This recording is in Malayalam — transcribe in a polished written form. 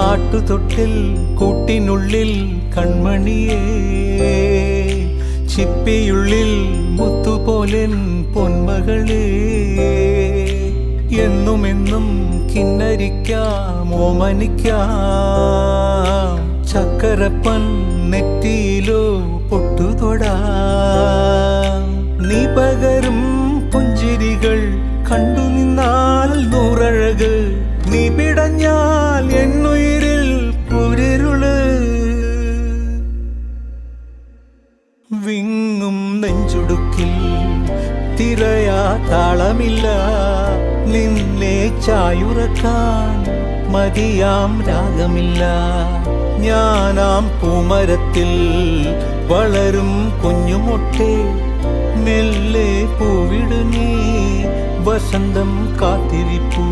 ആട്ടുതൊട്ടിൽ കൂട്ടിനുള്ളിൽ കൺമണിയേ, ചിപ്പിയുള്ളിൽ മുത്തുപോലെൻ പൊന്മകളേ, എന്നുമെന്നും കിന്നരിക്കാം ഓമനിക്കാം, ചക്കരപ്പൻ നെറ്റിയിലോ പൊട്ടുതൊടാം. നീ പകരും പുഞ്ചിരികൾ കണ്ടു നിന്നാൽ നൂറഴക്, നീ പിടഞ്ഞാൽ എന്നുയിരിൽ കുരിരുള്. വിങ്ങും നെഞ്ചുടുക്കിൽ തിരയാ താളമില്ല, നിന്നെ ചായുറക്കാൻ മതിയാം രാഗമില്ല. ഞാനാം പൂമരത്തിൽ വളരും കുഞ്ഞുമൊട്ടെ, മെല്ലെ പൂവിടു നീ വസന്തം കാത്തിരിപ്പൂ.